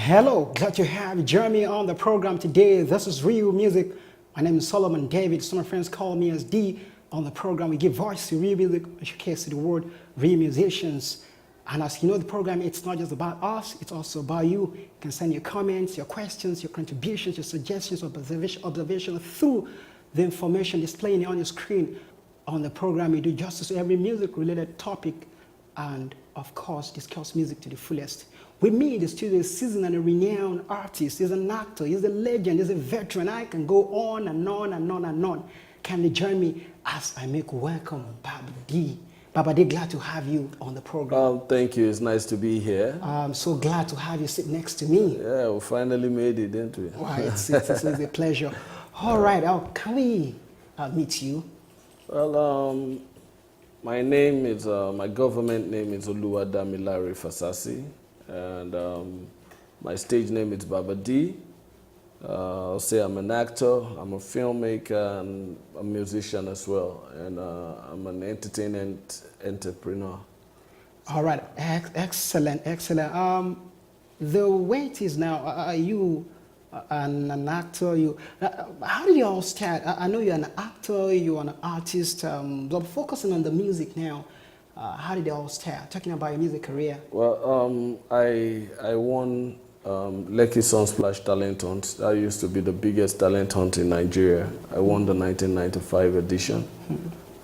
Hello, glad to have Jeremy on the program today. This is Real Music. My name is Solomon David. Some of my friends call me as D. On the program, we give voice to real music, showcase to the world, real musicians. And as you know, the program, it's not just about us, it's also about you. You can send your comments, your questions, your contributions, your suggestions, observation through the information displaying on your screen. On the program, we do justice to every music-related topic and, of course, discuss music to the fullest. With me in the studio is seasoned and a renowned artist. He's an actor, he's a legend, he's a veteran. I can go on and on and on and on. Kindly join me as I make welcome Babadee. Babadee, glad to have you on the program. Thank you. It's nice to be here. I'm so glad to have you sit next to me. Yeah, we finally made it, didn't we? Wow, it's a pleasure. All right, can we meet you? Well, my name is, my government name is Oluwadamilare Fasasi, and my stage name is Babadee. I'll say I'm an actor, I'm a filmmaker, and a musician as well, and I'm an entertainment entrepreneur. All right, excellent, excellent. The weight is now, are you an actor? How did you all start? I know you're an actor, you're an artist, but focusing on the music now, how did it all start? Talking about your music career. Well, I won Lekki Sunsplash Talent Hunt. That used to be the biggest talent hunt in Nigeria. I won the 1995 edition.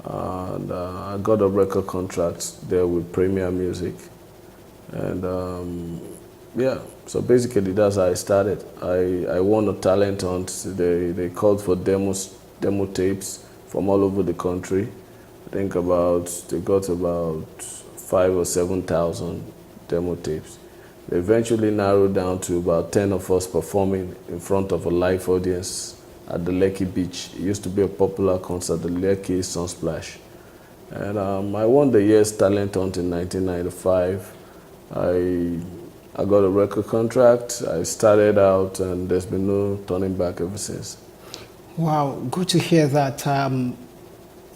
And I got a record contract there with Premier Music. And yeah, so basically that's how I started. I won a talent hunt. They called for demo tapes from all over the country. I think they got about 5,000 or 7,000 demo tapes. They eventually narrowed down to about 10 of us performing in front of a live audience at the Lekki Beach. It used to be a popular concert, the Lekki Sunsplash. And I won the year's talent hunt in 1995. I got a record contract. I started out, and there's been no turning back ever since. Wow, good to hear that.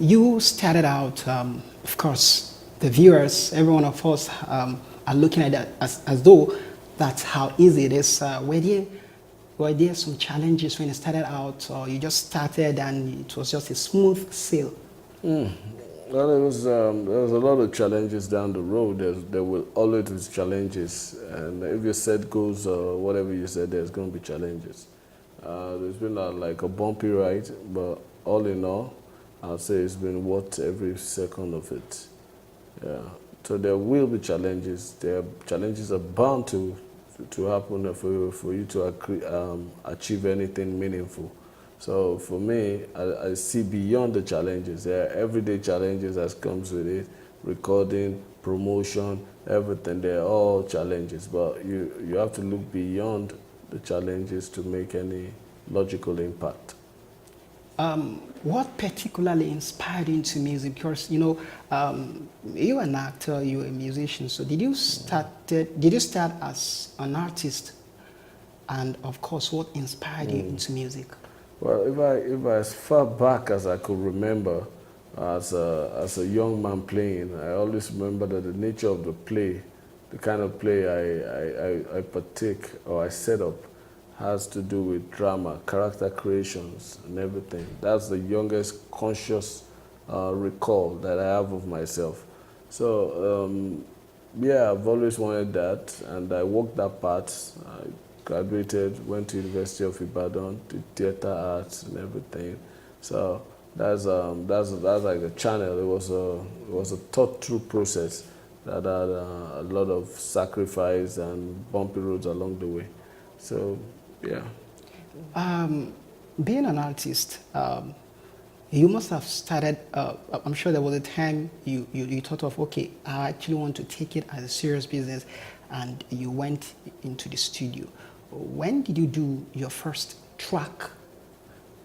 You started out, of course, the viewers, every one of us are looking at that as though that's how easy it is. Were there some challenges when you started out, or you just started and it was just a smooth sail? Well, there was a lot of challenges down the road. There will always be challenges, and if your set goes whatever you said, there's going to be challenges. There's been like a bumpy ride, but all in all, I'll say it's been worth every second of it. Yeah. So there will be challenges. Challenges are bound to happen for you to achieve anything meaningful. So for me, I see beyond the challenges. There are everyday challenges that comes with it, recording, promotion, everything. They're all challenges, but you have to look beyond the challenges to make any logical impact. What particularly inspired you into music? Because you're an actor, you're a musician. So did you start as an artist? And of course, what inspired you into music? Well, if I as far back as I could remember, as a young man playing, I always remember that the nature of the play, the kind of play I partake or I set up, has to do with drama, character creations, and everything. That's the youngest conscious recall that I have of myself. So, yeah, I've always wanted that, and I worked that part. I graduated, went to University of Ibadan, did theater arts and everything. So that's like a channel. It was a thought through process that had a lot of sacrifice and bumpy roads along the way. So. Yeah. Being an artist, you must have started, I'm sure there was a time you thought of, okay, I actually want to take it as a serious business, and you went into the studio. When did you do your first track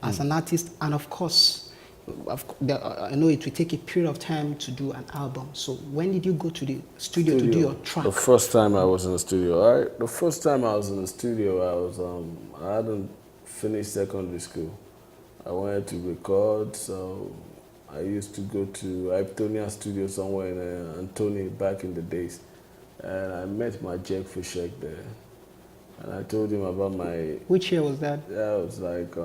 as an artist? And of course, I know it will take a period of time to do an album. So when did you go to the studio to do your track? The first time I was in the studio. All right. The first time I was in the studio, I hadn't finished secondary school. I wanted to record, so I used to go to Iptonia Studio somewhere in Antony back in the days, and I met my Jack Fishek there. And I told him about my... Which year was that? That was like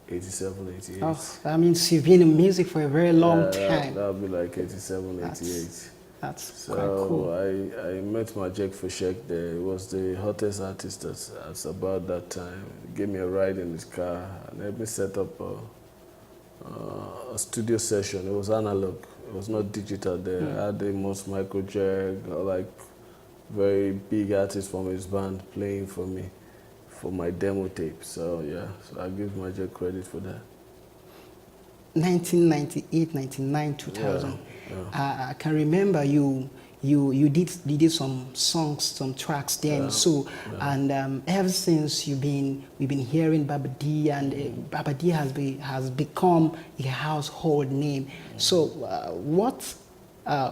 87, 88. Oh, that means you've been in music for a very long time. That would be like 87, 88. That's quite So cool. I met Majek Fashek there. He was the hottest artist at about that time. He gave me a ride in his car and helped me set up a studio session. It was analog. It was not digital there. I had the most Michael Jag, like very big artists from his band playing for me for my demo tape. So yeah, so I give Majek credit for that. 1998, 99, 2000. I can remember you did some songs, some tracks then. And ever since we've been hearing Babadee, and Babadee has become a household name. So what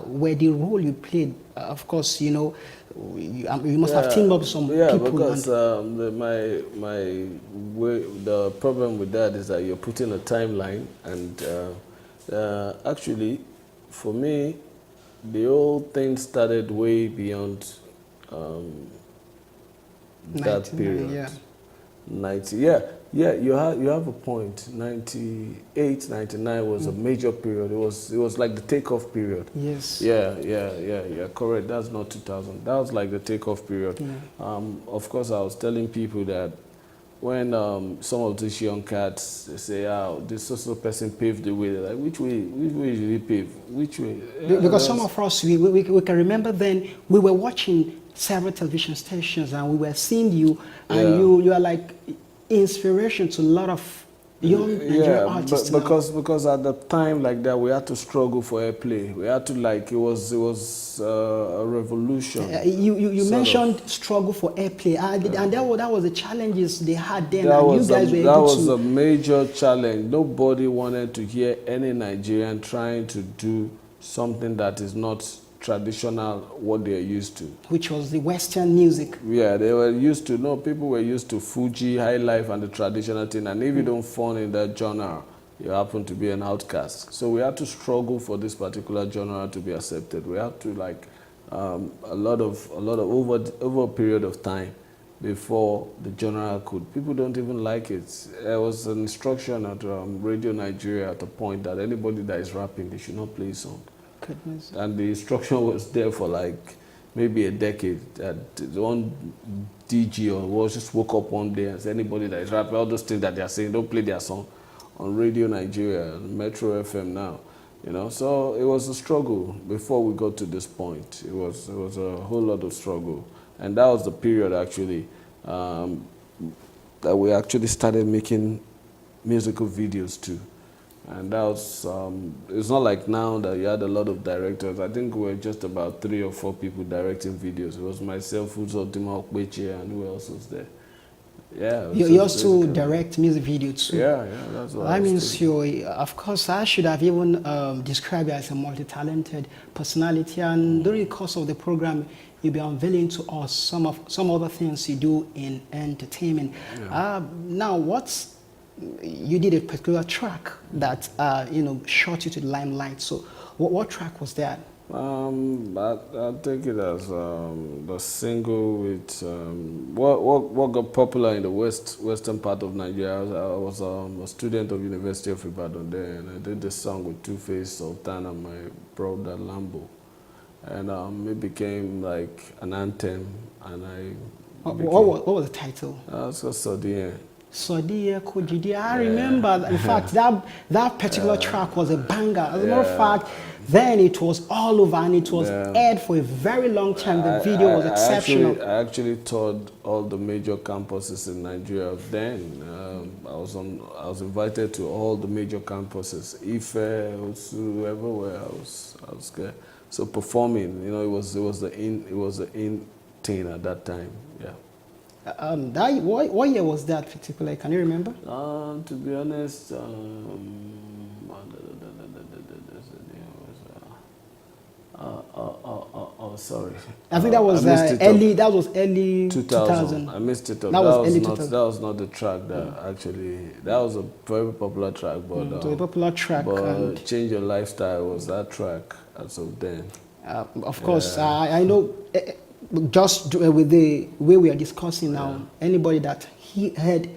were the role you played? Of course, you know, you must have teamed up with some people. Because the problem with that is that you're putting a timeline, and actually, for me, the whole thing started way beyond that period. Yeah. 90, you have a point. 98, 99 was a major period. It was like the takeoff period. Yes. Yeah, correct. That's not 2000. That was like the takeoff period. Yeah. Of course, I was telling people that when some of these young cats, they say, "Oh, this social person paved the way." They're like, which way did he pave? Which way? Because some of us, we can remember then we were watching several television stations and we were seeing you, and you are like inspiration to a lot of young Nigerian artists. Because at the time like that, we had to struggle for airplay. We had to, like, it was a revolution. You mentioned struggle for airplay, and that was the challenges they had then. That and was you guys were able was to... a major challenge. Nobody wanted to hear any Nigerian trying to do something that is not traditional, what they're used to. Which was the Western music. Yeah, they were used to, people were used to Fuji, high life, and the traditional thing. And if you don't fall in that genre, you happen to be an outcast. So we had to struggle for this particular genre to be accepted. We had to, like, a lot of over a period of time before the genre could. People don't even like it. There was an instruction at Radio Nigeria at a point that anybody that is rapping, they should not play a song. Goodness. And the instruction was there for like maybe a decade. That one DG or was just woke up one day and said, anybody that is rapping, all those things that they are saying, don't play their song on Radio Nigeria, Metro FM now. You know, so it was a struggle before we got to this point. It was a whole lot of struggle, and that was the period actually that we actually started making musical videos too. And that was, it's not like now that you had a lot of directors. I think we were just about 3 or 4 people directing videos. It was myself, Uzodima Okweche, and who else was there? Yeah. You also direct music videos too. Yeah, that's what that means you, of course, I should have even described you as a multi-talented personality. And during the course of the program, you'll be unveiling to us some other things you do in entertainment. Yeah. Now, you did a particular track that shot you to the limelight. So what track was that? I take it as the single with what got popular in the western part of Nigeria. I was a student of University of Ibadan there, and I did this song with Two-Face, Sultan, and my brother Lambo, and it became like an anthem. And what was the title? It's called Sodiye. Sodia Kujidi. I remember, in fact, that particular track was a banger. As a matter of fact, then it was all over and it was aired for a very long time. The video was exceptional. I actually toured all the major campuses in Nigeria then. I was invited to all the major campuses. Ife, Osu, everywhere. I was there. So performing, it was the in thing at that time. Yeah. What year was that particularly? Can you remember? To be honest, sorry. I think that was early. That was early 2000. I missed it. That was not the track that actually. That was a very popular track, but it was a popular track. But Change Your Lifestyle was that track as of then. Of course, I know. with the way we are discussing now, anybody that he heard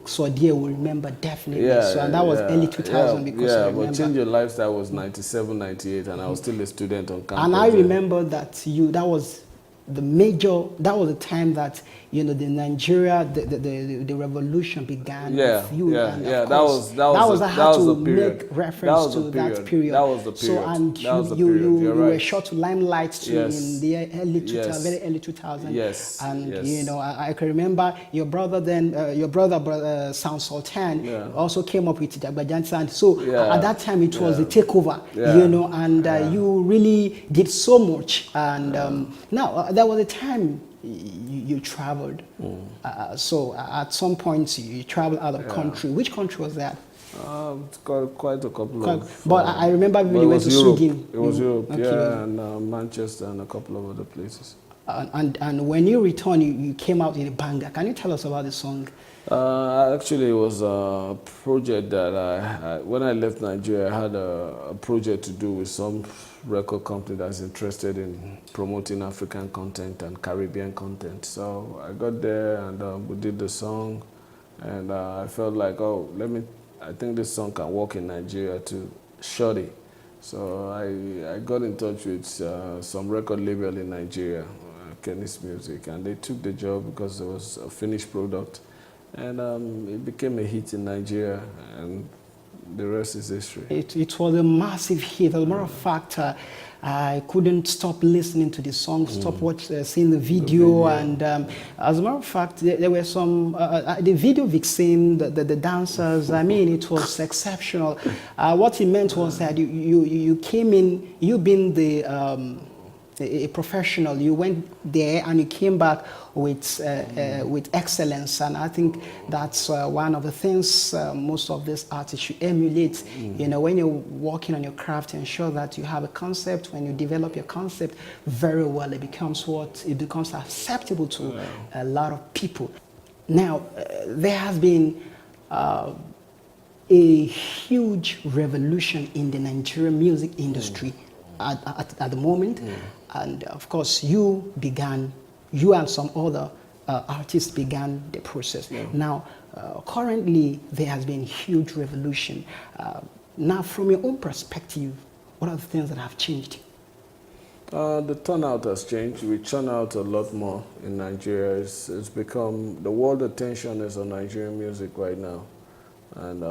So Dear will remember definitely. So and that was early 2000 because I remember. But Change Your Lifestyle was 97, 98, and I was still a student on campus. And I remember that that was the time that, you know, the Nigeria, the revolution began with you. And that was I had to the period. make reference to that period. That was the period. So and you were shot to limelight too in the early 2000, very early 2000. Yes. And you know, I can remember your brother Sound Sultan also came up with Jagbajan Sound. So at that time it was the takeover, you know, and you really did so much. And now there was a time you traveled. So at some point you traveled out of the country. Which country was that? It's got quite a couple of. But I remember we went to Sweden. It was Europe, and Manchester and a couple of other places. And when you returned, you came out in a banger. Can you tell us about the song? Actually, it was a project that when I left Nigeria, I had a project to do with some record company that's interested in promoting African content and Caribbean content. So I got there and we did the song, and I felt like, I think this song can work in Nigeria too, shorty. So I got in touch with some record label in Nigeria, Kenny's Music, and they took the job because it was a finished product. And it became a hit in Nigeria, and the rest is history. It was a massive hit. As a matter of fact, I couldn't stop listening to the song, stop seeing the video. And as a matter of fact, there were some, the video vixen, the dancers, I mean, it was exceptional. What it meant was that you came in, you being a professional, you went there and you came back with excellence, and I think that's one of the things most of these artists should emulate. You know, when you're working on your craft, ensure that you have a concept. When you develop your concept very well, it becomes acceptable to a lot of people. Now, there has been a huge revolution in the Nigerian music industry at the moment. And of course, you and some other artists began the process. Now, currently, there has been huge revolution. Now, from your own perspective, what are the things that have changed? The turnout has changed. We churn out a lot more in Nigeria. It's become, the world attention is on Nigerian music right now. And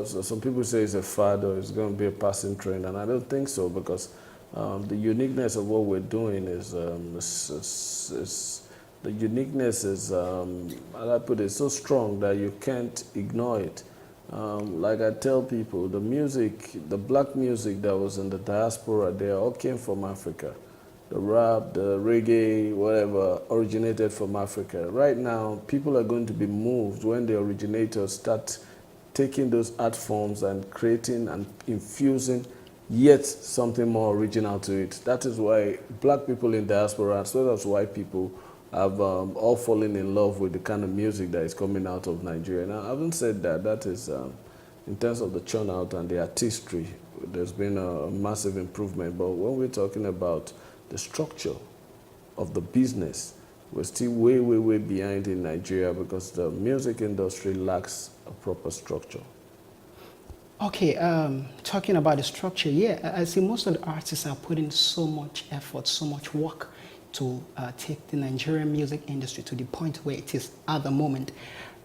some people say it's a fad or it's going to be a passing trend, and I don't think so, because the uniqueness of what we're doing is, the uniqueness is, I put it, so strong that you can't ignore it. Like I tell people, the music, the black music that was in the diaspora, they all came from Africa. The rap, the reggae, whatever, originated from Africa. Right now, people are going to be moved when the originators start taking those art forms and creating and infusing yet something more original to it. That is why black people in diaspora, as well as white people, have all fallen in love with the kind of music that is coming out of Nigeria. Now, having said that, that is, in terms of the churn out and the artistry, there's been a massive improvement. But when we're talking about the structure of the business, we're still way, way, way behind in Nigeria because the music industry lacks a proper structure. Okay, talking about the structure, I see most of the artists are putting so much effort, so much work to take the Nigerian music industry to the point where it is at the moment.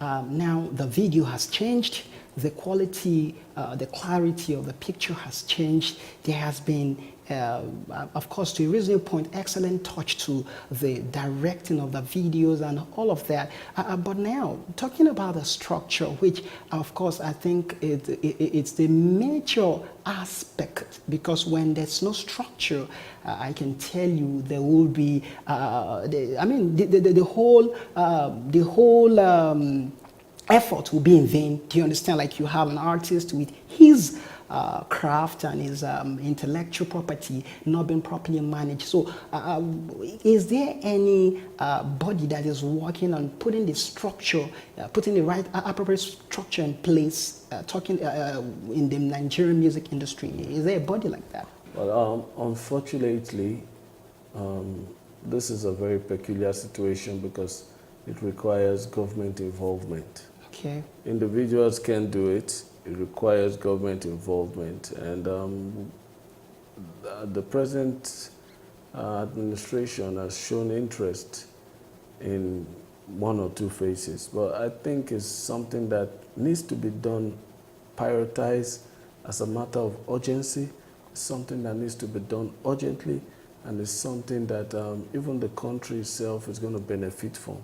Now the video has changed, the quality, the clarity of the picture has changed. There has been, of course, to a reasonable point, excellent touch to the directing of the videos and all of that. But now, talking about the structure, which, of course, I think it's the major aspect, because when there's no structure, I can tell you there will be, the whole effort will be in vain. Do you understand? Like, you have an artist with his craft and his intellectual property not being properly managed. So is there any body that is working on putting the structure, putting the right appropriate structure in place, in the Nigerian music industry? Is there a body like that? Well, unfortunately, this is a very peculiar situation because it requires government involvement. Okay. Individuals can't do it. It requires government involvement. And the present administration has shown interest in one or two phases. But I think it's something that needs to be done, prioritized as a matter of urgency. It's something that needs to be done urgently, and it's something that even the country itself is going to benefit from,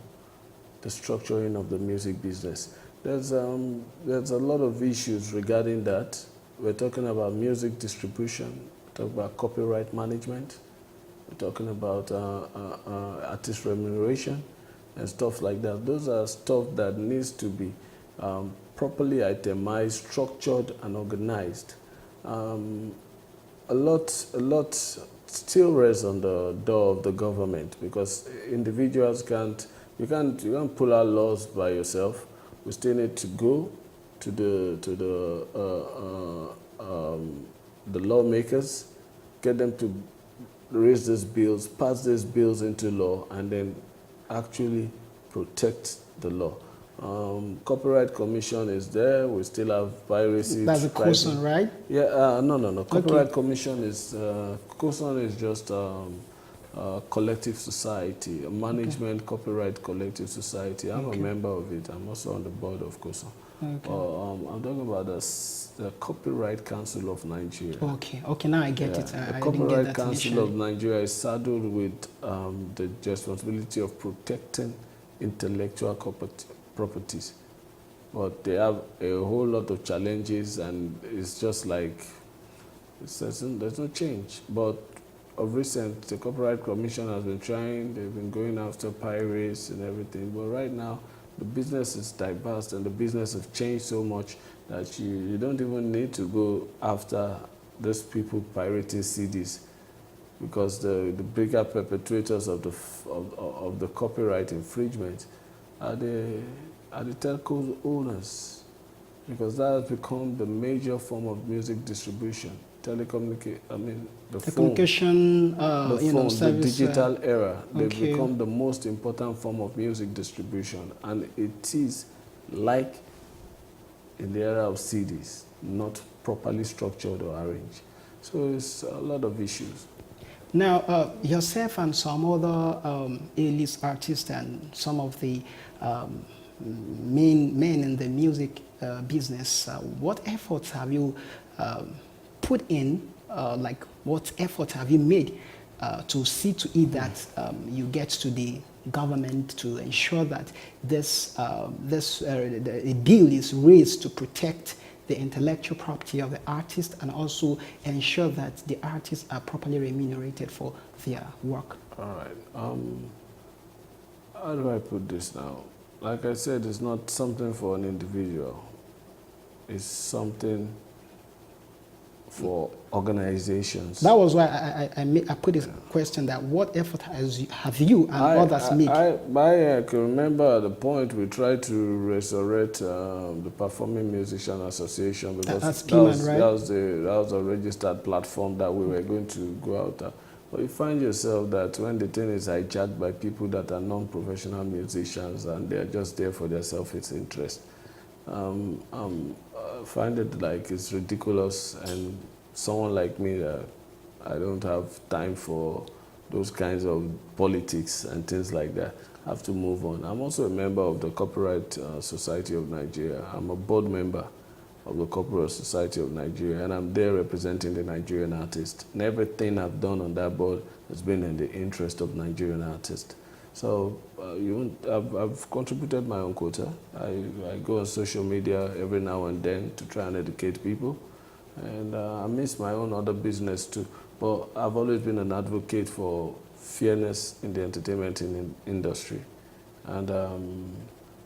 the structuring of the music business. There's a lot of issues regarding that. We're talking about music distribution, we're talking about copyright management, we're talking about artist remuneration and stuff like that. Those are stuff that needs to be properly itemized, structured, and organized. A lot still rests on the door of the government because individuals you can't pull out laws by yourself. We still need to go to the lawmakers, get them to raise these bills, pass these bills into law, and then actually protect the law. Copyright Commission is there. We still have piracy. That's a COSON, right? Yeah, no. Copyright Okay. Commission is, COSON is just a collective society, a management copyright collective society. I'm a member of it. I'm also on the board of COSON. Okay. I'm talking about the Copyright Council of Nigeria. Okay, now I get it. The I Copyright didn't get that Council initially. of Nigeria is saddled with the responsibility of protecting intellectual properties. But they have a whole lot of challenges, and it's just like there's no change. But of recent, the Copyright Commission has been trying, they've been going after pirates and everything. But right now, the business is diverse and the business has changed so much that you don't even need to go after those people pirating CDs, because the bigger perpetrators of the copyright infringement are the telco owners, because that has become the major form of music distribution. The Communication, phone, the service. digital era, they've okay. become the most important form of music distribution, and it is like in the era of CDs, not properly structured or arranged. So it's a lot of issues. Now, yourself and some other A-list artists and some of the main men in the music business, what efforts have you put in, like what effort have you made to see to it that you get to the government to ensure that the bill is raised to protect the intellectual property of the artist and also ensure that the artists are properly remunerated for their work? All right. How do I put this now? Like I said, it's not something for an individual. It's something for organizations. That was why I put this question, that what effort have you and others made? I can remember at the point we tried to resurrect the Performing Musician Association, because that was a registered platform that we were going to go out at. But you find yourself that when the thing is hijacked by people that are non-professional musicians and they're just there for their self-interest, I find it like it's ridiculous, and someone like me, that I don't have time for those kinds of politics and things like that. I have to move on. I'm also a member of the Copyright Society of Nigeria. I'm a board member of the Copyright Society of Nigeria, and I'm there representing the Nigerian artists. And everything I've done on that board has been in the interest of Nigerian artists. So I've contributed my own quota. I go on social media every now and then to try and educate people. And I miss my own other business too. But I've always been an advocate for fairness in the entertainment industry. And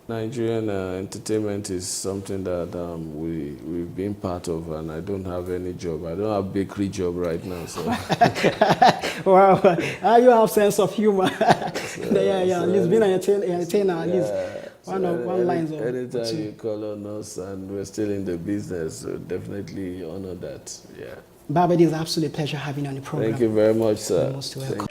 Nigerian entertainment is something that we've been part of, and I don't have any job. I don't have a bakery job right now. So. Wow, you have sense of humor. At least being an entertainer, at least one lines of. Anytime you call on us and we're still in the business, so definitely honor that. Yeah. Babadee, it's an absolute pleasure having you on the program. Thank you very much, sir. You're most welcome.